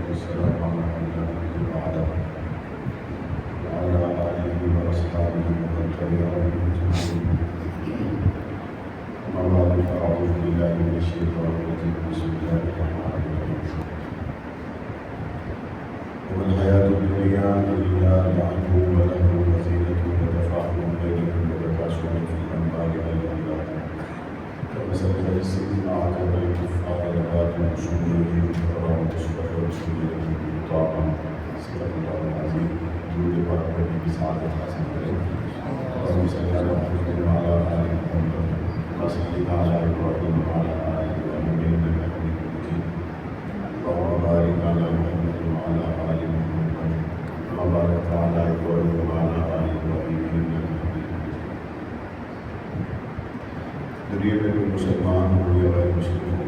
والسلام على محمد وعلى آله وأصحابه ومن تبعهم بإحسان. أما بعد فأعوذ بالله من الشيطان الرجيم. بسم الله الرحمن الرحيم. وما الحياة الدنيا إلا لعب ولهو وزينة وتفاخر بينكم وتكاثر في الأموال والأولاد كمثل غيث أعجب الكفار نباته شجره فتراه مصفرا شجره مطاعا. صدق الله العظيم. درود پاک پڑھنے کی سعادت حاصل کریں. اللهم صل على محمد وعلى آل محمد كما صليت على إبراهيم وعلى آل إبراهيم إنك حميد مجيد. اللهم بارك على محمد وعلى آل محمد كما باركت على إبراهيم وعلى آل إبراهيم إنك حميد مجيد. دنیا میں کوئی مسلمان ہو یا غیر مسلم ہو،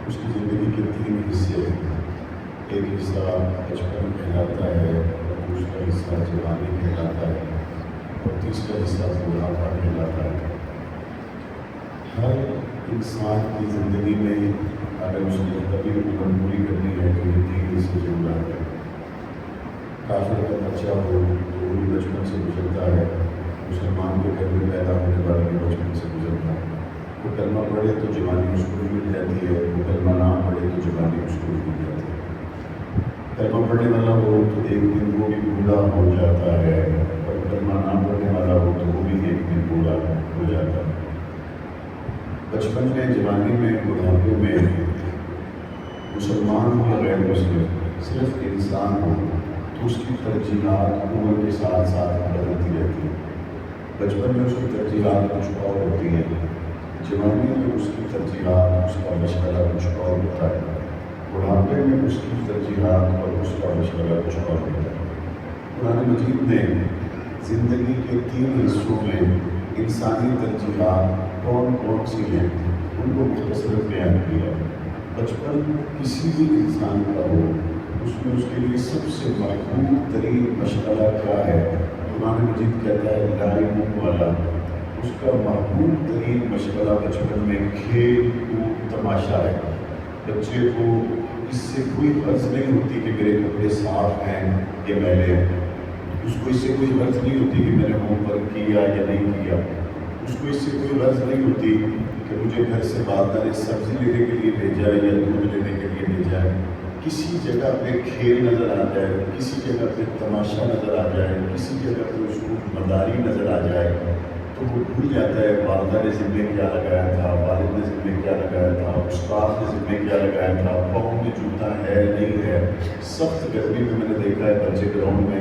اس کی زندگی کے تین حصے ہیں. ایک حصہ بچپن کہلاتا ہے، دوسرا حصہ جوانی کہلاتا ہے، اور تیسرا حصہ بڑھاپا کہلاتا ہے. ہر انسان کی زندگی میں اگر اس نے کبھی عمر پوری کرنی ہے تو یہ تین حصے ضرور آتے ہیں. کافر کا بچہ ہو تو وہ بھی بچپن سے گزرتا ہے، مسلمان کے گھر میں پیدا ہونے والا بھی بچپن سے گزرتا ہے. وہ کلمہ پڑھے تو جوانی اس کو مل جاتی ہے، وہ کلمہ نہ پڑھے تو جوانی اس کو مل جاتی ہے. کلمہ پڑھنے والا ہو تو ایک دن وہ بھی بوڑھا ہو جاتا ہے، اور کلمہ نہ پڑھنے والا ہو تو وہ بھی ایک دن بوڑھا ہو جاتا ہے. بچپن میں، جوانی میں، بڑھاپے میں مسلمان ہو یا غیر مسلم، صرف انسان ہو تو اس کی ترجیحات عمر کے ساتھ ساتھ بدلتی رہتی ہیں. بچپن میں اس کی ترجیحات کچھ اور ہوتی ہیں، جوانی میں اس کی ترجیحات، اس کا مشغلہ کچھ اور ہوتا ہے، بڑھاپے میں اس کی ترجیحات اور اس کا مشغلہ کچھ اور ہوتا ہے. قرآن مجید نے زندگی کے تین حصوں میں انسانی ترجیحات کون کون سی ہیں ان کو مختصر بیان کیا. بچپن کسی بھی انسان کا ہو، اس میں اس کے لیے سب سے محبوب ترین مشغلہ کیا ہے؟ قرآن مجید کہتا ہے لعب والا. اس کا محبوب ترین مشغلہ بچپن میں کھیل کود تماشا ہے. بچے کو اس سے کوئی غرض نہیں ہوتی کہ میرے کپڑے صاف ہیں یا میلے ہیں. اس کو اس سے کوئی غرض نہیں ہوتی کہ میں نے ہوم ورک کیا یا نہیں کیا. اس کو اس سے کوئی غرض نہیں ہوتی کہ مجھے گھر سے والدہ نے سبزی لینے کے لیے بھیجا ہے یا دودھ لینے کے لیے بھیجا ہے. کسی جگہ پہ کھیل نظر آ جائے، کسی جگہ پہ تماشا نظر آ جائے، کسی جگہ پہ اس کو مداری نظر آ جائے تو وہ بھول جاتا ہے والدہ نے ذمہ کیا لگایا تھا، والد نے ذمہ کیا لگایا تھا، استاد نے ذمہ کیا لگایا تھا، پاؤں میں جوتا ہے نہیں ہے. سخت گرمی میں نے دیکھا ہے بچے گراؤنڈ میں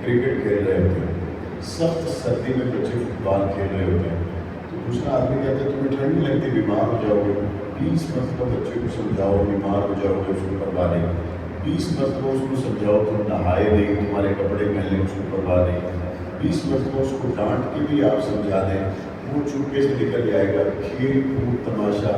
کرکٹ کھیل رہے ہوتے ہیں، سخت سردی میں بچے فٹ بال کھیل رہے ہوتے ہیں. تو دوسرا آدمی کہتا ہے تمہیں ٹھنڈ نہیں لگتی، بیمار ہو جاؤ گے. 20 مرتبہ بچے کو سمجھاؤ بیمار ہو جاؤ گے، اس کو پرواہ نہیں. 20 مرتبہ اس کو سمجھاؤ تم نہائے نہیں، تمہارے کپڑے میلے، اس کو پرواہ نہیں. 20 مرتبہ اس کو ڈانٹ کے بھی آپ سمجھا دیں، وہ چپکے سے نکل جائے گا. کھیل کود تماشا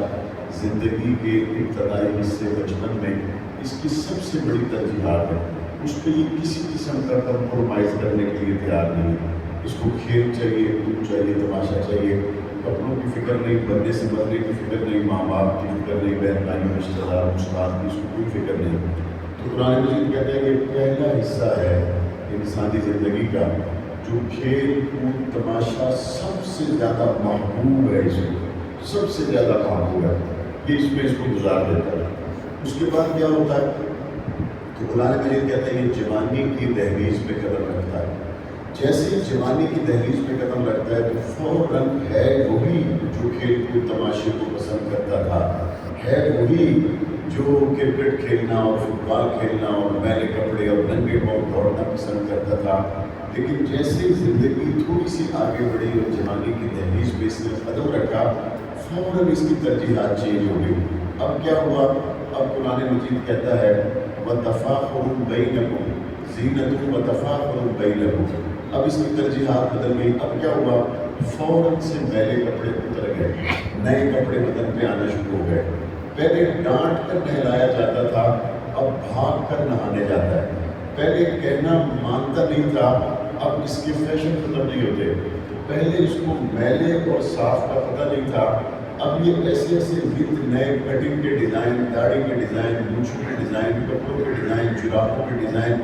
زندگی کے ابتدائی حصے بچپن میں اس کی سب سے بڑی ترجیحات ہے. اس کے لیے کسی قسم کا کمپرومائز کرنے کے لیے تیار نہیں. اس کو کھیل چاہیے، کود چاہیے، تماشا چاہیے. کپڑوں کی فکر نہیں، بننے سے مرنے کی فکر نہیں، ماں باپ کی فکر نہیں، بہن بھائیوں، رشتہ دار، استاد کی، اس کو کوئی فکر نہیں. تو قرآن مجید کہتے ہیں کہ پہلا حصہ ہے انسانی زندگی کا جو کھیل کود تماشا سب سے زیادہ محبوب ہے، اس کو سب سے زیادہ محبوب ہے، یہ اس میں اس کو گزار دیتا ہے. اس کے بعد کیا ہوتا ہے؟ تو قرآن مجید کہتا ہے یہ جوانی کی دہلیز پہ قدم رکھتا ہے. جیسے ہی جوانی کی دہلیز پہ قدم رکھتا ہے تو فوراً ہے وہی جو کھیل کود تماشے کو پسند کرتا تھا، ہے وہی جو کرکٹ کھیلنا اور فٹ بال کھیلنا اور میلے کپڑے اور ننگے پاؤں دوڑنا پسند کرتا تھا. لیکن جیسے زندگی تھوڑی سی آگے بڑھی اور جوانی کی دہلیز پہ اس نے قدم رکھا، فوراً اس کی ترجیحات چینج ہو گئی. اب کیا ہوا؟ اب قرآن مجید کہتا ہے وَتَفَاخُرٌ بَيْنَكُمْ زِینَةٌ وَتَفَاخُرٌ بَيْنَكُمْ. اب اس کی ترجیحات بدل گئی. اب کیا ہوا؟ فوراً سے میلے کپڑے اتر گئے، نئے کپڑے بدن پہ آنا شروع ہو گئے. پہلے ڈانٹ کر نہلایا جاتا تھا، اب بھاگ کر نہانے جاتا ہے. پہلے کہنا مانتا نہیں تھا، اب اس کے فیشن ختم نہیں ہوتے. پہلے اس کو میلے اور صاف کا پتہ نہیں تھا، اب یہ ایسے ایسے نئے کٹنگ کے ڈیزائن، داڑھی کے ڈیزائن، مونچھوں کے ڈیزائن، کپڑوں کے ڈیزائن، جرابوں کے ڈیزائن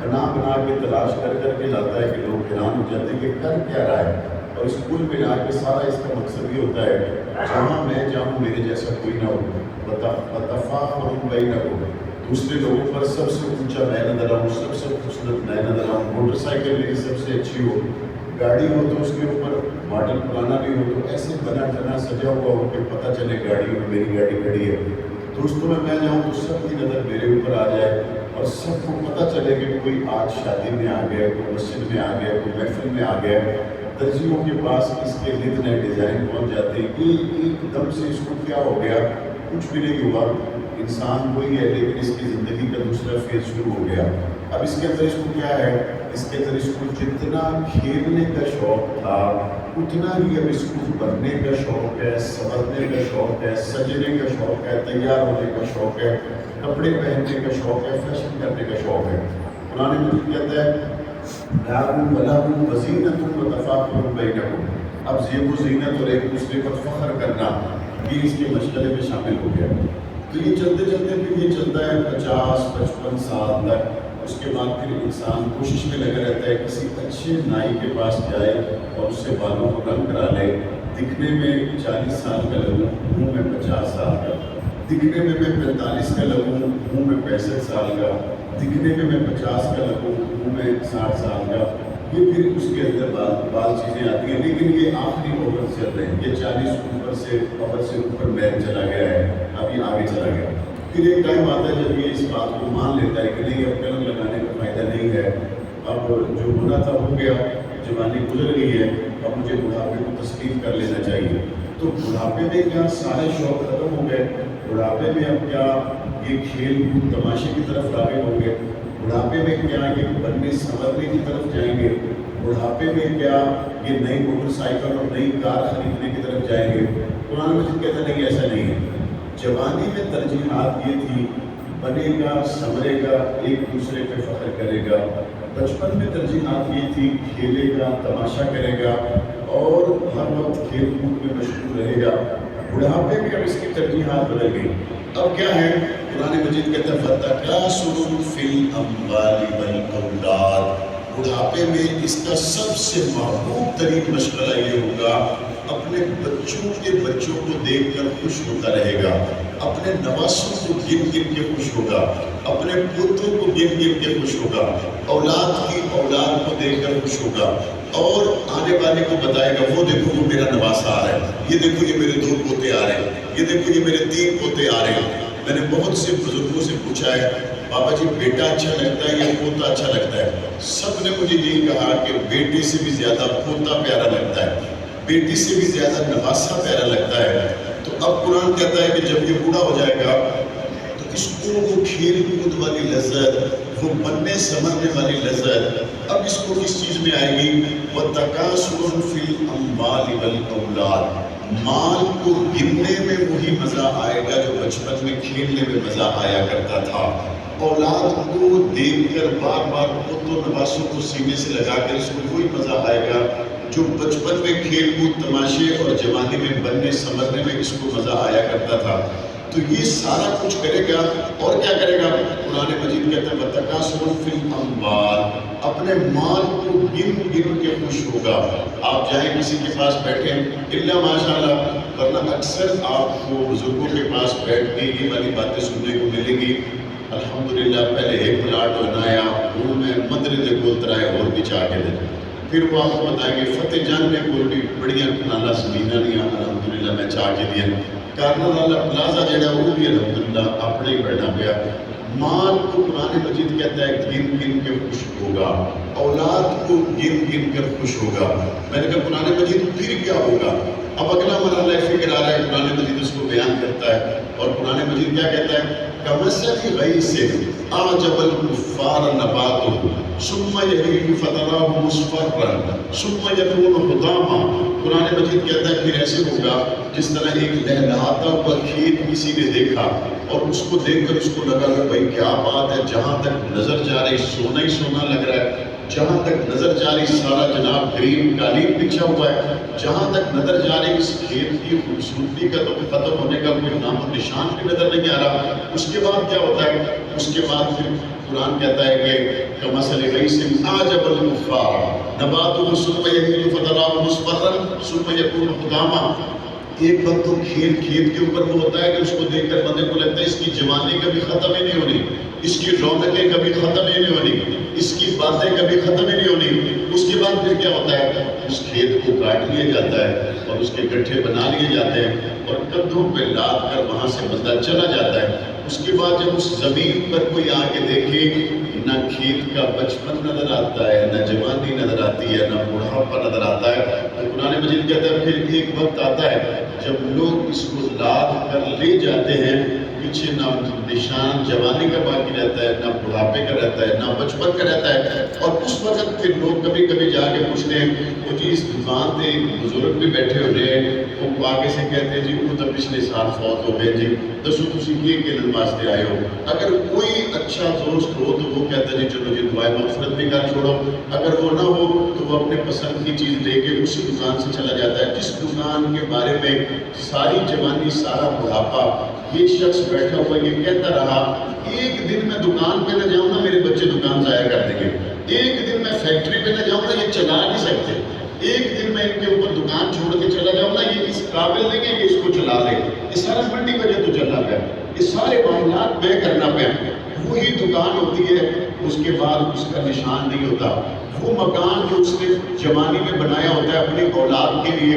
بنا کے تلاش کر کے لاتا ہے کہ لوگ حیران ہو جاتے ہیں کہ کر کیا رہا ہے۔ اور اسکول میں جا کے سارا اس کا مقصد یہ ہوتا ہے جہاں میں جاؤں میرے جیسا کوئی نہ ہو، بتفاخر بینکم، دوسرے لوگوں پر سب سے اونچا میں نظر آؤں، سب سے خوبصورت میں نظر آؤں، موٹر سائیکل میری سب سے اچھی ہو، گاڑی ہو تو اس کے اوپر ماڈل پرانا بھی ہو تو ایسے بنا ٹھنا سجا ہوا ہو کہ پتہ چلے گاڑی میں میری گاڑی کھڑی ہے۔ دوستوں میں جاؤں تو سب کی نظر میرے اوپر آ جائے اور سب کو پتہ چلے کہ کوئی آج شادی میں آ گیا، کوئی مسجد میں آ گیا، کوئی محفل میں آ گیا۔ درزیوں کے پاس اس کے نت نئے ڈیزائن پہنچ جاتے ہیں، ایک دم سے اس کو کیا ہو گیا، کچھ بھی نہیں ہوا، انسان وہی ہے لیکن اس کی زندگی کا دوسرا فیز شروع ہو گیا۔ اب اس کے اندر اس کو کیا ہے، اس کے اندر اس کو جتنا کھیلنے کا شوق تھا اتنا ہی اب اس کو بننے کا شوق ہے، سنورنے کا شوق ہے، سجنے کا شوق ہے، تیار ہونے کا شوق ہے، کپڑے پہننے کا شوق ہے، فیشن کرنے کا شوق ہے۔ قرآن مجید کہتا ہے لَعْبٌ وَلَهْوٌ وَزِینَةٌ وَتَفَاخُرٌ بَینَکُم، اب زیب و زینت اور ایک دوسرے پر فخر کرنا یہ اس کے مشغلے میں شامل ہو گیا۔ تو یہ چلتے چلتے پھر یہ چلتا ہے 50-55 سال تک۔ اس کے بعد پھر انسان کوشش میں لگا رہتا ہے کسی اچھے نائی کے پاس جائے اور اس سے بالوں کو رنگ کرا لے، دکھنے میں 40 سال کا لگوں، ہوں میں 50 سال کا، دکھنے میں 45 کا لگوں، ہوں میں 65 سال کا، دکھنے میں 50 کا لگوں، ہوں میں 60 سال کا۔ یہ پھر اس کے اندر بعض چیزیں آتی ہیں، لیکن یہ آخری اوور چل رہے ہیں، یہ 40 اوپر سے اوپر محل چلا گیا ہے، اب یہ آگے چلا گیا۔ پھر ایک ٹائم آتا ہے جب یہ اس بات کو مان لیتا ہے کہ نہیں اب قلم لگانے کا فائدہ نہیں ہے، اب جو ہونا تھا ہو گیا، جوانی گزر گئی ہے، اب مجھے بڑھاپے کو تسلیم کر لینا چاہیے۔ تو بڑھاپے میں کیا سارے شوق ختم ہو گئے؟ بڑھاپے میں اب کیا یہ کھیل کود تماشے کی طرف راغب ہوں گے؟ بڑھاپے میں کیا یہ بننے سنورنے کی طرف جائیں گے؟ بڑھاپے میں کیا یہ نئی موٹر سائیکل اور نئی کار خریدنے کی طرف جائیں گے؟ قرآن مجید کہتا نہیں ایسا نہیں ہے۔ جوانی میں ترجیحات یہ تھی بنے گا، سنورے گا، ایک دوسرے پہ فخر کرے گا۔ بچپن میں ترجیحات یہ تھی کھیلے گا، تماشا کرے گا اور ہر وقت کھیل کود میں مشغول رہے گا۔ بڑھاپے میں اب اس کی ترجیحات بدل گئی۔ اب کیا ہے؟ قرآن مجید کہتا ہے فَتَكَاثُرٌ فِي الْأَمْوَالِ وَالْأَوْلَادِ، بڑھاپے میں اس کا سب سے محبوب ترین مشغلہ یہ ہوگا اپنے بچوں کے بچوں کو دیکھ کر خوش ہوتا رہے گا، اپنے نواسوں کو گن گن کے خوش ہوگا، اپنے پوتوں کو گن گن کے خوش ہوگا، اولاد کی اولاد کو دیکھ کر خوش ہوگا اور آنے والے کو بتائے گا وہ دیکھو وہ میرا نواسا آ رہا ہے، یہ دیکھو یہ میرے 2 پوتے آ رہے ہیں، یہ دیکھو یہ میرے 3 پوتے آ رہے ہیں۔ میں نے بہت سے بزرگوں سے پوچھا ہے بابا جی بیٹا اچھا لگتا ہے یا پوتا اچھا لگتا ہے؟ سب نے مجھے یہی کہا کہ بیٹے سے بھی زیادہ پوتا پیارا لگتا ہے، بیٹی سے بھی زیادہ نواسا پیارا لگتا ہے۔ تو اب قرآن کہتا ہے کہ جب یہ بوڑھا ہو جائے گا تو اس کو وہ کھیل کود والی لذت، وہ بننے سنورنے والی لذت اب اس کو کس چیز میں آئے گی؟ وَتَكَاثُرٌ فِي الْأَمْوَالِ وَالْأَوْلَادِ، مال کو گننے میں وہی مزہ آئے گا جو بچپن میں کھیلنے میں مزہ آیا کرتا تھا۔ اولاد کو دیکھ کر بار بار پوتوں نواسوں کو سینے سے لگا کر اس کو وہی مزہ آئے گا جو بچپن میں کھیل کود تماشے اور جوانی میں بننے سنورنے میں اس کو مزہ آیا کرتا تھا۔ تو یہ سارا کچھ کرے گا اور کیا کرے گا؟ قرآن مجید کہتا ہے وَتَكَاثُرٌ فِي الْأَمْوَالِ، اپنے مال کو گن گن کے خوش ہوگا۔ آپ جائیں کسی کے پاس بیٹھیں الا ماشاءاللہ، ورنہ اکثر آپ کو بزرگوں کے پاس بیٹھ کے یہ والی باتیں سننے کو ملے گی الحمدللہ پہلے ایک پلاٹ بنایا وہ میں مندر دے کول ترائے اور بچا کے دے، پھر وہ آپ کو بتائیں گے فتح جان نے کول بھی بڑیاں کنالا زمیناں نہیں الحمدللہ میں چاہ کے دیا، کارنر والا پلازا جڑا وہ بھی الحمدللہ اپنے ہی بڑھنا پیا۔ مال کو قرآن مجید کہتا ہے گن گن کے خوش ہوگا، اولاد کو گن گن کر خوش ہوگا۔ میں نے کہا قرآن مجید پھر کیا ہوگا؟ اب اگلا مرحلہ فکر آ رہا ہے، قرآن مجید اس کو بیان کرتا ہے اور قرآن مجید کیا کہتا ہے؟ کَمَثَلِ غَيْثٍ أَعْجَبَ الْكُفَّارَ نَبَاتُهُ ثُمَّ يَهِيجُ فَتَرَاهُ مُصْفَرًّا ثُمَّ يَكُونُ حُطَامًا۔ قرآن مجید کہتا ہے پھر ایسے ہوگا جس طرح ایک لہلہاتا ہوا کھیت کسی نے دیکھا اور اس کو دیکھ کر اس کو لگا کہ بھائی کیا بات ہے، جہاں تک نظر جا رہی سونا ہی سونا لگ رہا ہے، جہاں تک نظر جا رہی سارا جناب گرین قالین بچھا ہوا ہے، جہاں تک نظر جا رہی اس کھیت کی خوبصورتی کا تو ختم ہونے کا کوئی نام و نشان بھی نظر نہیں آ رہا۔ اس کے بعد کیا ہوتا ہے؟ اس کے بعد پھر قرآن کہتا ہے کہ کمثل غیث اعجب الکفار نباتہ ثم یہیج فتراه مصفرا ثم یکون حطاما۔ ایک وقت تو کھیت کے اوپر وہ ہوتا ہے کہ اس کو دیکھ کر بندے کو لگتا ہے اس کی جوانی کبھی ختم ہی نہیں ہونی، اس کی رونقیں کبھی ختم ہی نہیں ہونی، اس کی باتیں کبھی ختم ہی نہیں ہونی۔ اس کے بعد پھر کیا ہوتا ہے؟ اس کھیت کو کاٹ لیا جاتا ہے اور اس کے گٹھے بنا لیے جاتے ہیں اور کندھوں پہ لاد کر وہاں سے بندہ چلا جاتا ہے۔ اس کے بعد جب اس زمین پر کوئی آ کے دیکھے، نہ کھیت کا بچپن نظر آتا ہے، نہ جوانی نظر آتی ہے، نہ بڑھاپا نظر آتا ہے۔ تو قرآن مجید کہتا ہے پھر ایک وقت آتا ہے جب لوگ اس کو لاد کر لے جاتے ہیں، پیچھے نہ نشان جوانی کا باقی رہتا ہے، نہ بڑھاپے کا رہتا ہے، نہ بچپن کا رہتا ہے۔ اور اس وقت پھر لوگ کبھی کبھی جا کے پوچھتے ہیں، وہ جی اس دکان پہ ایک بزرگ بھی بیٹھے ہوتے ہیں، وہ آگے سے کہتے ہیں جی وہ تو پچھلے سال فوت ہو گئے جی، دسو تسی کے واسطے آئے ہو۔ اگر کوئی اچھا دوست ہو تو وہ کہتا ہے جی چلو جی دعائے مغفرت بھی کر چھوڑو، اگر وہ نہ ہو تو وہ اپنے پسند کی چیز لے کے اسی دکان سے چلا جاتا ہے جس دکان کے بارے میں ساری جوانی سارا بڑھاپا یہ شخص بیٹھا ہوا یہ کہتا رہا، ایک دن میں دکان پہ نہ جاؤں گا میرے بچے دکان ضائع کر دیں گے، ایک دن میں فیکٹری پہ نہ جاؤں گا یہ چلا نہیں سکتے، ایک دن میں ان کے اوپر دکان چھوڑ کے چلا جاؤں گا یہ اس قابل نہیں کہ یہ اس کو چلا لے، یہ سارا بڑی وجہ تو چلنا پیا، یہ سارے معاملات طے کرنا پیا۔ وہی دکان ہوتی ہے، اس کے بعد اس کا نشان نہیں ہوتا۔ وہ مکان جو اس نے جوانی میں بنایا ہوتا ہے اپنی اولاد کے لیے،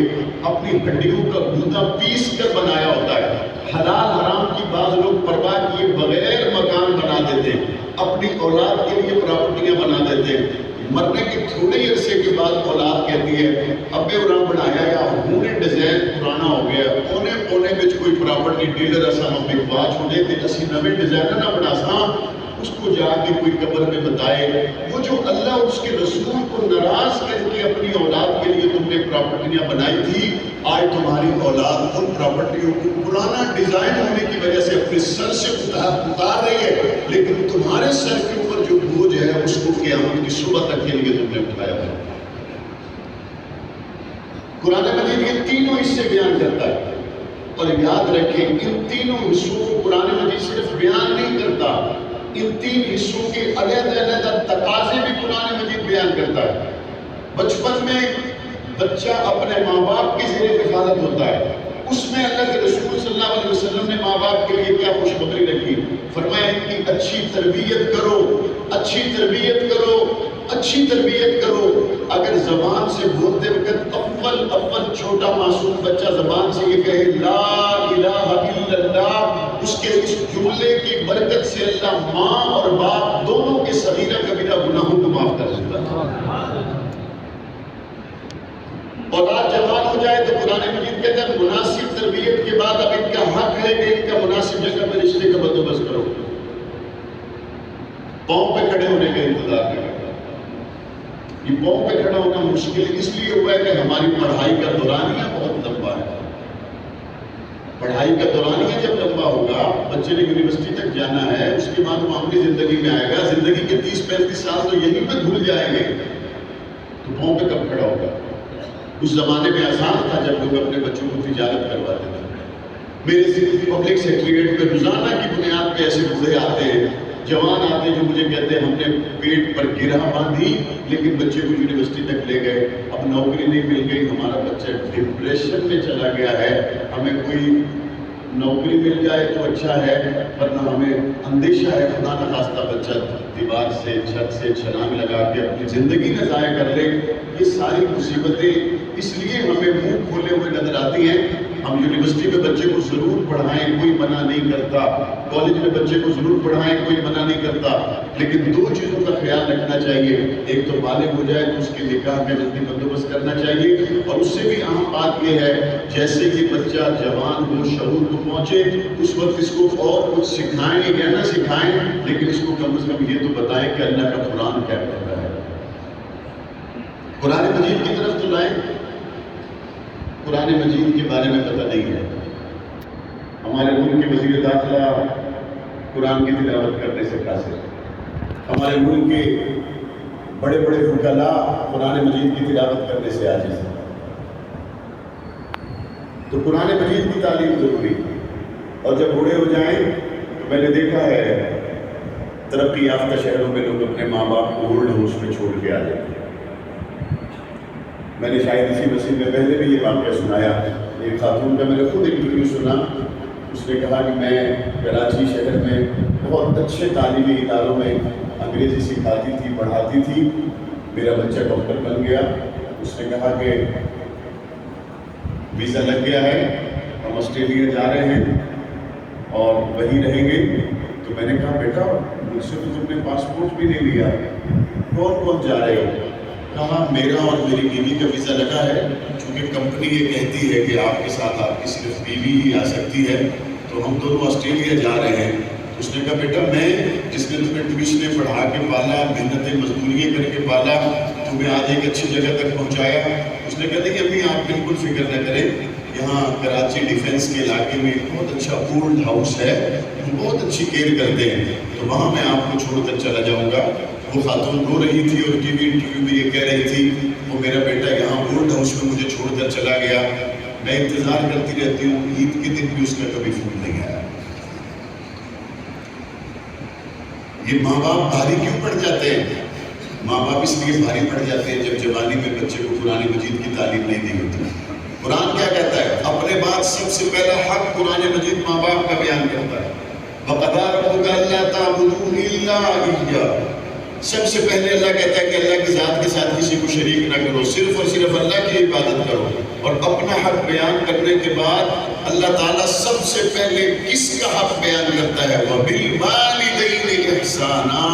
اپنی ہڈیوں کا گودا پیس کر بنایا ہوتا ہے، حلال حرام کی بعض لوگ پرواہ کیے بغیر مکان بنا دیتے ہیں، اپنی اولاد کے لیے پراپرٹیاں بنا دیتے ہیں۔ مرنے کے تھوڑے ہی عرصے کے بعد اولاد کہتی ہے ابے انہاں بنایا یا ہونے ڈیزائن پرانا ہو گیا، اونے پونے میں کوئی پراپرٹی ڈیلر ایسا ہم بکوا چھوڑے تھے اسی نویں ڈیزائن نہ بنا سا، اس کو جا کے کوئی قبر میں بتائے وہ جو اللہ اور اس کے رسول کو ناراض کر کے اپنی اولاد کے لیے تم نے پراپرٹیاں بنائی تھی، آج تمہاری اولاد ان پراپرٹیوں کو پرانا ڈیزائن ہونے کی وجہ سے اپنے سر سے اتار رہی ہے، لیکن تمہارے سر کے اوپر جو بوجھ ہے اس کو قیامت کی صبح تک کے لیے تم نے اٹھایا ہے۔ قرآن مجید یہ تینوں حصے بیان کرتا ہے، اور یاد رکھیں ان تینوں حصوں کو قرآن مجید صرف بیان نہیں کرتا، ان تین حصوں کے علیحدہ علیحدہ تقاضے بھی قرآن مجید بیان کرتا ہے۔ بچپن میں بچہ اپنے ماں باپ کی زیر کفالت ہوتا ہے، اس میں اللہ کے رسول صلی اللہ علیہ وسلم نے ماں باپ کے لیے کیا خوشخبری رکھی؟ فرمایا ان کی اچھی تربیت کرو، اچھی تربیت کرو، اچھی تربیت کرو۔ اگر زبان سے بولتے وقت اول چھوٹا معصوم بچہ زبان سے یہ کہے لا الہ الا اللہ، اس کے اس جملے کی برکت سے اللہ ماں اور باپ دونوں کے صغیرہ کبیرہ گناہوں کو معاف کر دیتا ہے۔ اولاد جوان ہو جائے تو قرآن مجید کہتا ہے مناسب تربیت کے بعد اب ان کا حق ہے کہ ان کا مناسب جگہ میں رشتے کا بندوبست کرو، پاؤں پہ کھڑے ہونے کا انتظار نہیں کرتا۔ یہ پاؤں پہ کھڑا ہونا مشکل اس لیے ہوا ہے کہ ہماری پڑھائی کا دورانیہ بہت لمبا ہے۔ پڑھائی کا دورانیہ جب لمبا ہوگا، بچے نے یونیورسٹی تک جانا ہے، اس کے بعد وہ اپنی زندگی میں آئے گا، زندگی کے 30-35 سال تو یہیں پہ دھل جائیں گے، تو پاؤں پہ کب کھڑا ہوگا؟ اس زمانے میں آسان تھا جب لوگ اپنے بچوں کو تجارت کرواتے تھے۔ میرے پبلک سیکریٹریٹ پہ روزانہ کی بنیاد پہ ایسے بوڑھے آتے ہیں، جوان آتے ہیں جو مجھے کہتے ہیں ہم نے پیٹ پر گرہ باندھی لیکن بچے کو یونیورسٹی تک لے گئے، اب نوکری نہیں مل گئی، ہمارا بچہ ڈپریشن میں چلا گیا ہے، ہمیں کوئی نوکری مل جائے تو اچھا ہے، ورنہ ہمیں اندیشہ ہے خدا نخواستہ بچہ دیوار سے چھت سے چھلانگ لگا کے اپنی زندگی نہ ضائع کر لے۔ یہ ساری مصیبتیں اس لیے ہمیں منہ کھولے ہوئے نظر آتی ہیں۔ ہم یونیورسٹی میں بچے کو ضرور پڑھائیں، کوئی منع نہیں کرتا، کالج میں بچے کو ضرور پڑھائیں، کوئی منع نہیں کرتا، لیکن دو چیزوں کا خیال رکھنا چاہیے، ایک تو بالغ ہو جائے تو اس کے نکاح میں جلدی بندوبست کرنا چاہیے، اور اس سے بھی اہم بات یہ ہے جیسے کہ بچہ جوان ہو شعور کو پہنچے اس وقت اس کو اور کچھ سکھائیں یا نہ سکھائیں، لیکن اس کو کم از کم یہ تو بتائیں کہ اللہ کا قرآن کیا کہتا ہے۔ قرآن مجید کی طرف تو لائیں، قرآن مجید کے بارے میں پتہ نہیں ہے۔ ہمارے ملک کے وزیر داخلہ قرآن کی تلاوت کرنے سے قاصر، ہمارے ملک کے بڑے بڑے فقہاء قرآن مجید کی تلاوت کرنے سے عاجز ہیں، تو قرآن مجید کی تعلیم ضروری ہے۔ اور جب بوڑھے ہو جائیں تو میں نے دیکھا ہے ترقی یافتہ شہروں میں لوگ اپنے ماں باپ کو اولڈ ہاؤس میں چھوڑ کے آ جاتے ہیں۔ میں نے شاید اسی مسجد میں پہلے بھی یہ واقعہ سنایا، ایک خاتون کا میں نے خود انٹرویو سنا، اس نے کہا کہ میں کراچی شہر میں بہت اچھے تعلیمی اداروں میں انگریزی سکھاتی تھی، پڑھاتی تھی، میرا بچہ ڈاکٹر بن گیا۔ اس نے کہا کہ ویزا لگ گیا ہے، ہم آسٹریلیا جا رہے ہیں اور وہیں رہیں گے۔ تو میں نے کہا بیٹا مجھ سے تو تم نے پاسپورٹ بھی نہیں لیا، کون کون جا رہے ہو؟ کہا میرا اور میری بیوی کا ویزا لگا ہے، چونکہ کمپنی یہ کہتی ہے کہ آپ کے ساتھ آپ کی صرف بیوی ہی آ سکتی ہے، تو ہم دونوں آسٹریلیا جا رہے ہیں۔ اس نے کہا بیٹا میں جس نے تمہیں ٹیوشنیں پڑھا کے پالا، محنتیں مزدوریاں کر کے پالا، تمہیں آج ایک اچھی جگہ تک پہنچایا۔ اس نے کہا نہیں امی آپ بالکل فکر نہ کریں، یہاں کراچی ڈیفینس کے علاقے میں ایک بہت اچھا اولڈ ہاؤس ہے، وہ بہت اچھی کیئر کرتے ہیں، تو وہاں میں آپ کو چھوڑ کر چلا جاؤں گا۔ وہ خاتون رو رہی تھی اور ٹی وی انٹرویو میں یہ کہہ رہی تھی وہ میرا بیٹا یہاں اولڈ ہاؤس میں مجھے چھوڑ کر چلا گیا، میں انتظار کرتی رہتی ہوں، عید کے دن بھی اس کا کبھی فون نہیں آیا۔ یہ ماں باپ بھاری کیوں پڑ جاتے ہیں؟ ماں باپ اس لیے بھاری پڑ جاتے ہیں جب جوانی میں بچے کو قرآن مجید کی تعلیم نہیں دی ہوتی۔ قرآن کیا کہتا ہے؟ اپنے بعد سب سے پہلا حق قرآن مجید ماں باپ کا بیان کرتا ہے۔ وَقَضَىٰ رَبُّكَ أَلَّا تَعْبُدُوا إِلَّا إِيَّاهُ، سب سے پہلے اللہ کہتا ہے کہ اللہ کی ذات کے ساتھ کسی کو شریک نہ کرو، صرف اور صرف اللہ کی عبادت کرو۔ اور اپنا حق بیان کرنے کے بعد اللہ تعالیٰ سب سے پہلے کس کا حق بیان کرتا ہے؟ وَبِالْوَالِدَيْنِ إِحْسَانًا،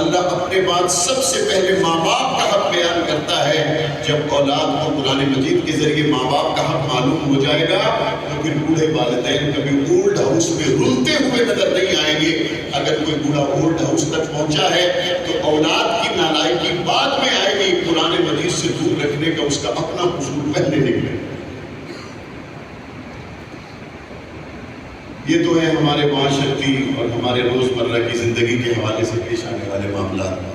اللہ اپنے بعد سب سے پہلے ماں باپ کا حق بیان کرتا ہے۔ جب اولاد کو قرآن مجید کے ذریعے ماں باپ کا حق معلوم ہو جائے گا تو پھر بوڑھے والدین کبھی اولڈ ہاؤس میں رلتے ہوئے نظر نہیں آئیں گے۔ اگر کوئی بوڑھا اولڈ ہاؤس تک پہنچا ہے تو اولاد کی نالائکی بعد میں آئے گی، قرآن مجید سے دور رکھنے کا اس کا اپنا قصور پہلے نکلے۔ یہ تو ہے ہمارے معاشرتی اور ہمارے روزمرہ کی زندگی کے حوالے سے پیش آنے والے معاملات۔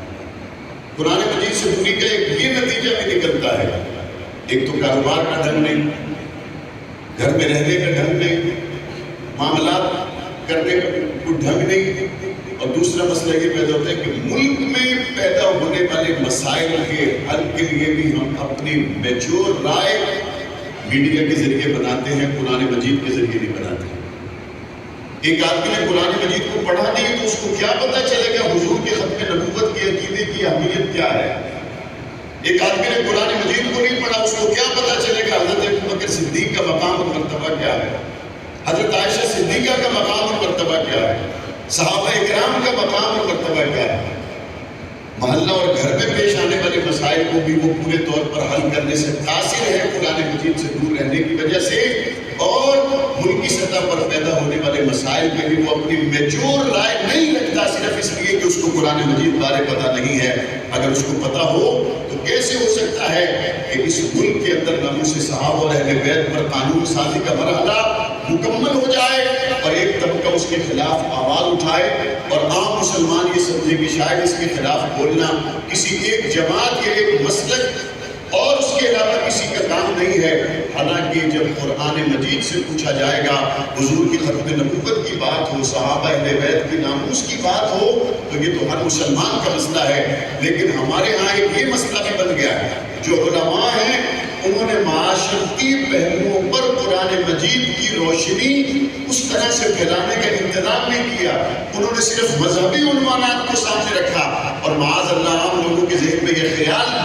قرآن مجید سے دوری کا ایک یہ نتیجہ بھی نکلتا ہے، ایک تو کاروبار کا ڈھنگ نہیں، گھر میں رہنے کا ڈھنگ نہیں، معاملات کرنے کا کوئی ڈھنگ نہیں، اور دوسرا مسئلہ یہ پیدا ہوتا ہے کہ ملک میں پیدا ہونے والے مسائل کے حل کے لیے بھی ہم اپنی میچور رائے میڈیا کے ذریعے بناتے ہیں، قرآن مجید کے ذریعے نہیں بناتے ہیں۔ ایک آدمی نے قرآن مجید کو پڑھا نہیں تو اس کو کیا پتہ چلے گا حضور کے ختم نبوت کے عقیدے کی اہمیت کیا ہے؟ ایک آدمی نے قرآن مجید کو نہیں پڑھا، اس کو کیا پتہ چلے گا حضرت ابوبکر صدیق کا مقام اور مرتبہ کیا ہے، حضرت عائشہ صدیقہ کا مقام اور مرتبہ کیا ہے، صحابہ اکرام کا مقام اور مرتبہ کیا ہے۔ محلہ اور گھر میں پیش آنے والے مسائل کو بھی وہ پورے طور پر حل کرنے سے قاصر ہے قرآن مجید سے دور رہنے کی وجہ سے، اور ملکی سطح پر پیدا ہونے والے مسائل میں بھی وہ اپنی میچور رائے نہیں رکھتا، صرف اس لیے کہ اس کو قرآن مجید بارے پتہ نہیں ہے۔ اگر اس کو پتہ ہو تو کیسے ہو سکتا ہے کہ اس ملک کے اندر ناموس صحابہ اور اہل بیت پر قانون سازی کا مرحلہ مکمل ہو جائے اور ایک طبقہ اس کے خلاف آواز اٹھائے اور عام مسلمان یہ سمجھے کہ شاید اس کے خلاف بولنا کسی ایک جماعت کے ایک مسلک اور اس کے علاوہ کسی کا کام نہیں ہے۔ حالانکہ جب قرآن مجید سے پوچھا جائے گا، حضور کی ختم نبوت کی بات ہو، صحابہ اہل بیت کی ناموس کی بات ہو، تو یہ تو ہر مسلمان کا مسئلہ ہے۔ لیکن ہمارے ہاں ایک یہ مسئلہ بھی بن گیا ہے، جو علماء ہیں انہوں نے معاشرتی پہلوؤں پر قرآن مجید کی روشنی اس طرح سے پھیلانے کا انتظام نہیں کیا، انہوں نے صرف مذہبی عنوانات کو سامنے رکھا، اور معاذ اللہ عام لوگوں کے ذہن میں یہ خیال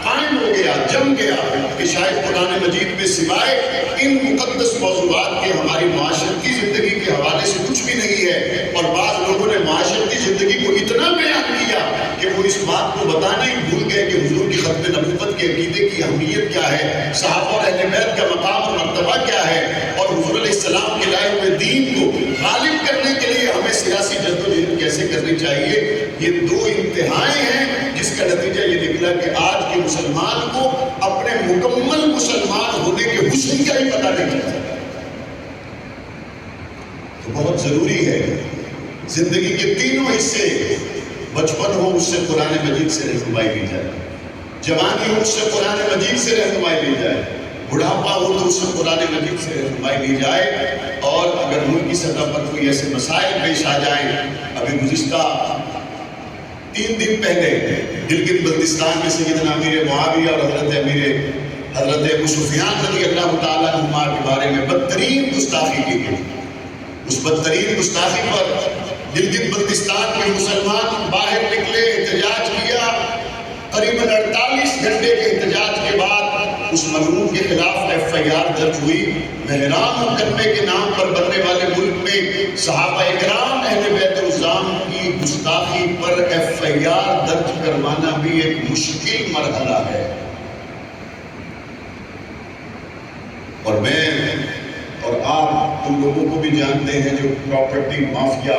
قائم ہو گیا، جم گیا کہ شاید قرآن مجید میں سوائے ان مقدس موضوعات کے ہماری معاشرتی زندگی کے حوالے سے کچھ بھی نہیں ہے۔ اور بعض لوگوں نے معاشرتی زندگی کو اتنا بیان کیا کہ وہ اس بات کو بتانا ہی بھول گئے کہ حضور کی ختم نبوت کے عقیدے کی اہمیت کیا ہے، صحابہ اور اہل بیت کا مقام اور مرتبہ کیا ہے، اور حضور علیہ السلام کے لائے ہوئے دین کو غالب کرنے کے لیے ہمیں سیاسی جدوجہد کیسے کرنی چاہیے۔ یہ دو انتہائیں ہیں جس کا نتیجہ یہ نکلا کہ آج کے مسلمان کو اپنے مکمل مسلمان ہونے کے حسن کا ہی پتہ نہیں چلتا۔ تو بہت ضروری ہے زندگی کے تینوں حصے بچپن ہو اس سے قرآن مجید سے رہنمائی لی جائے، جوانی ہو اس سے قرآن مجید سے رہنمائی لی جائے، بڑھاپا ہو تو اس سے قرآن مجید سے رہنمائی لی جائے۔ اور اگر ملک کی سطح پر کوئی ایسے مسائل پیش آ جائیں، ابھی گزشتہ 3 دن پہلے گلگت بلتستان میں سیدنا امیر معاویہ اور حضرت ابو سفیان رضی اللہ تعالیٰ عنہما کے بارے میں بدترین گستاخی کی گئی۔ اس بدترین گستاخی پر گلگت بلتستان کے مسلمان باہر نکلے، احتجاج کیا۔ قریباً 48 گھنٹے کے احتجاج کے بعد اس ملعون کے خلاف FIR درج ہوئی۔ میں حیران ہوں، کلمے کے نام پر بننے والے ملک میں صحابہ اکرام اہل بیت الرضوان کی گستاخی پر FIR درج کروانا بھی ایک مشکل مرحلہ ہے۔ اور میں اور آپ ان لوگوں کو بھی جانتے ہیں جو پراپرٹی مافیا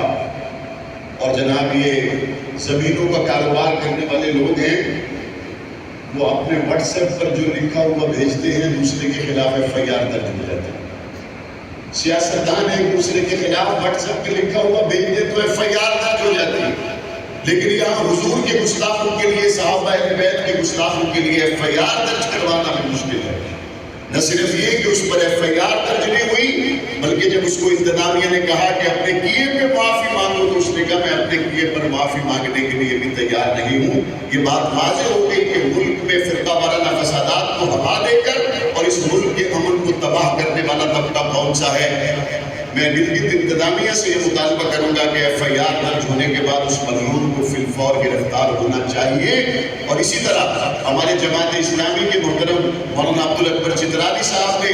اور جناب یہ زمینوں کا کاروبار کرنے والے لوگ ہیں، وہ اپنے واٹس ایپ پر جو لکھا ہوا بھیجتے ہیں دوسرے کے خلاف FIR درج ہو جاتے ہیں۔ سیاستدان ایک دوسرے کے خلاف واٹس ایپ پہ لکھا ہوا بھیج دے تو FIR درج ہو جاتی ہے، لیکن یہاں حضور کے گستاخوں کے لیے، صحابہ اہل بیت کے گستاخوں کے لیے FIR درج کروانا بھی مشکل ہے۔ نہ صرف یہ کہ اس پر FIR درج نہیں ہوئی، بلکہ جب اس کو انتظامیہ نے کہا کہ اپنے کیے پہ معافی مانگو تو اس نے کہا میں اپنے کیے پر معافی مانگنے کے لیے بھی تیار نہیں ہوں۔ یہ بات واضح ہو گئی کہ ملک میں فرقہ وارانہ فسادات کو ہوا دے کر اور اس ملک کے امن کو تباہ کرنے والا طبقہ کون سا ہے۔ میں گلگت انتظامیہ سے یہ مطالبہ کروں گا کہ FIR درج ہونے کے بعد اس مظلوم کو فی الفور گرفتار ہونا چاہیے۔ اور اسی طرح ہمارے جماعت اسلامی کے محترم مولانا عبدالاکبر چترالی صاحب نے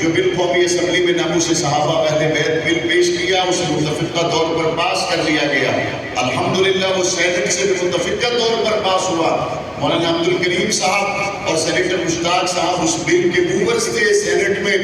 جو بل قومی اسمبلی میں ناموس صحابہ اہل بیت بل پیش کیا، اسے متفقہ طور پر پاس کر لیا گیا۔ الحمدللہ وہ سینٹ سے بھی متفقہ طور پر پاس ہوا۔ مولانا عبدالکریم صاحب اور سینیٹر مشتاق صاحب اس بل کے موورز تھے سینٹ میں،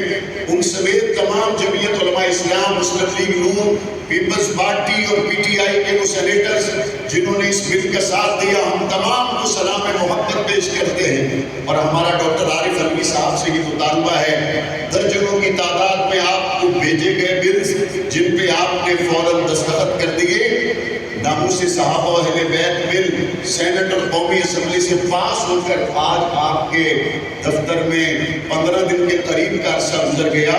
ان سمیت تمام جمعیت علماء اسلام، مسلم لیگ نون، پیپلز پارٹی اور PTI کے وہ سینیٹرز جنہوں نے اس بل کا ساتھ دیا، ہم تمام کو سلام محبت پیش کرتے ہیں۔ اور ہمارا ڈاکٹر عارف علوی صاحب سے یہ مطالبہ ہے، درجنوں کی تعداد میں آپ کو بھیجے گئے بلز جن پہ آپ نے فوراً دستخط کر دیے، ناموس صحابہ اہل بیت بل سینٹ اور قومی اسمبلی سے پاس ہو کر آج آپ کے دفتر میں 15 دن کے قریب کا عرصہ گزر گیا،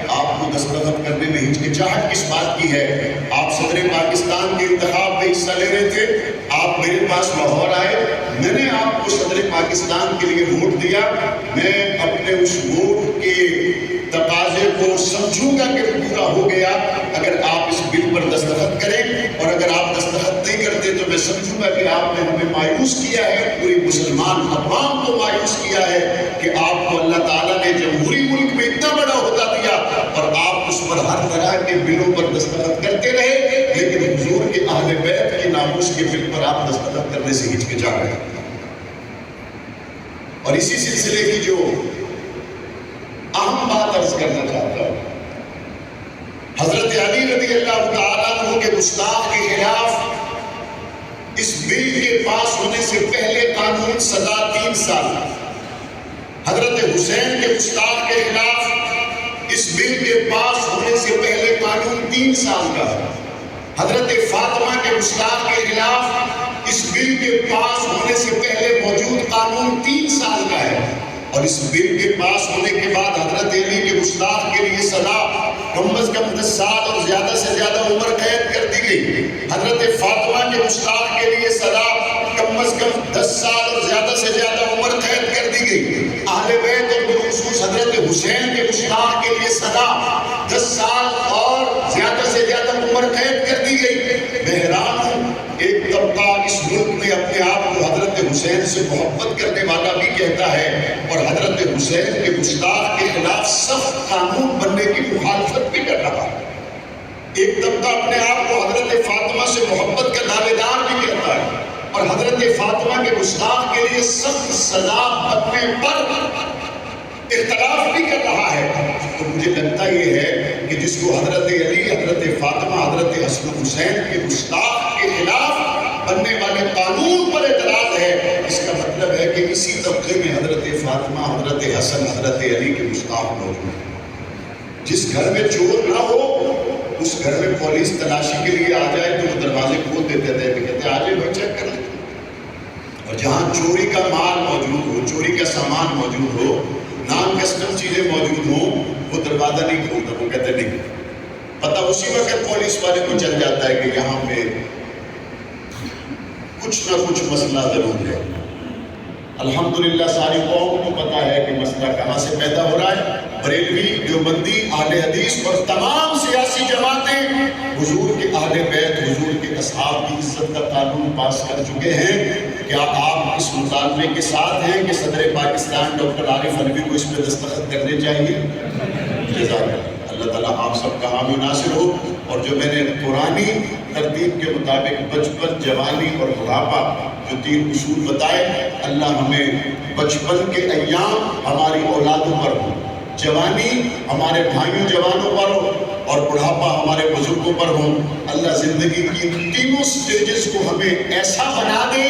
آپ کو دستخط کرنے میں ہچکچاہٹ کس بات کی ہے؟ آپ صدر پاکستان کے انتخاب میں حصہ لے رہے تھے، آپ میرے پاس لاہور آئے، میں نے آپ کو صدر پاکستان کے لیے ووٹ دیا، میں اپنے اس ووٹ کے تقاضے کو سمجھوں گا کہ پورا ہو گیا اگر آپ اس بل پر دستخط کریں، اور اگر آپ دستخط نہیں کرتے تو میں سمجھوں گا کہ آپ نے ہمیں مایوس کیا ہے، پوری مسلمان عوام کو مایوس کیا ہے کہ آپ کو اللہ تعالیٰ نے جمہوری ملک میں اتنا بڑا عہدہ دیا اور آپ اس پر ہر طرح کے بلوں پر دستخط کرتے رہے، لیکن حضور کے اہل بیت کے ناموس کے بل پر آپ دستخط کرنے سے ہچکچا رہے۔ اور اسی سلسلے کی جو اہم بات عرض کرنا چاہتا ہوں، حضرت علی رضی اللہ تعالیٰ عنہ کے گستاخ کے خلاف اس بل کے پاس ہونے سے پہلے قانون سزا 3 سال، حضرت حسین کے گستاخ کے خلاف اس بل کے پاس ہونے سے پہلے قانون 3 سال کا، حضرت فاطمہ کے گستاخ کے خلاف اس بل کے پاس ہونے سے پہلے موجود قانون 3 سال کا ہے، اور اس بل کے پاس ہونے کے بعد حضرت علی کے گستاخ کے لیے سزا کم از کم 10 سال اور زیادہ سے زیادہ عمر قید کر دی گئی، حضرت فاطمہ کے گستاخ کے لیے سزا کم از کم 10 سال اور زیادہ سے زیادہ عمر قید کر دی گئی، اہل بیت اور بالخصوص حضرت حسین کے گستاخ کے لیے سزا 10 سال اور زیادہ سے زیادہ عمر قید کر دی گئی۔ میں حیران ہوں، ایک طبقہ اس ملک میں اپنے آپ کو حضرت حسین سے محبت کرنے والا بھی کہتا ہے اور حضرت حسین کے گستاخ کے خلاف سخت قانون بننے کی مخالفت بھی کر رہا ہے۔ ایک طبقہ اپنے آپ کو حضرت فاطمہ سے محبت کا دعوے دار بھی کہتا ہے اور حضرت فاطمہ کے گستاخ کے لیے سخت سزا بننے پر اختلاف بھی کر رہا ہے۔ تو مجھے لگتا یہ ہے کہ جس کو حضرت علی، حضرت فاطمہ، حضرت حسن حسین کے گستاخ کے خلاف بننے والے قانون پر اعتراض ہے، اس کا مطلب ہے کہ اسی طبقے میں حضرت فاطمہ، حضرت حسن، حضرت علی کے گستاخ موجود ہیں۔ جس گھر میں چور نہ ہو اس گھر میں پولیس تلاشی کے لیے آ جائے تو وہ دروازے کھول دیتے تھے، کہتے آجے بھائی چیک کر لیں۔ جہاں چوری کا مال موجود ہو، چوری کا سامان موجود ہو، نان کسٹم چیزیں موجود ہوں، وہ دروازہ نہیں کھولتا، وہ کہتے نہیں. پتہ اسی وقت پولیس والے کو چل جاتا ہے کہ یہاں پہ کچھ نہ کچھ مسئلہ ضرور ہے. الحمدللہ ساری قوم کو پتہ ہے کہ مسئلہ کہاں سے پیدا ہو رہا ہے. بریلوی، دیوبندی، اہل حدیث اور تمام سیاسی جماعتیں حضور کے اہل بیت، حضور کے اصحاب کی عزت کا قانون پاس کر چکے ہیں. کیا آپ اس مطالبے کے ساتھ ہیں کہ صدر پاکستان ڈاکٹر عارف علوی کو اس پہ دستخط کرنے چاہیے؟ جزاک اللہ. اللہ تعالیٰ آپ سب کا حامی ناصر ہو. اور جو میں نے قرآنی ترتیب کے مطابق بچپن، جوانی اور بڑھاپا جو 3 اصول بتائے، اللہ ہمیں بچپن کے ایام ہماری اولادوں پر ہو، جوانی ہمارے بھائیوں جوانوں پر ہو، اور بڑھاپا ہمارے بزرگوں پر ہو. اللہ زندگی کی تینوں سٹیجز کو ہمیں ایسا بنا دے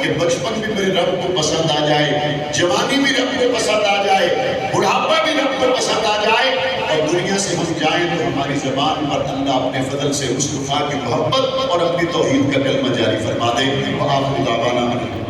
کہ بچپن بھی میرے رب کو پسند آ جائے، جوانی بھی رب کو پسند آ جائے، بڑھاپا بھی رب کو پسند آ جائے، اور دنیا سے ہم جائیں تو ہماری زبان پر اللہ اپنے فضل سے مصطفیٰ کی محبت اور اپنی توحید کا کلمہ جاری فرما دے. وآخر دعوانا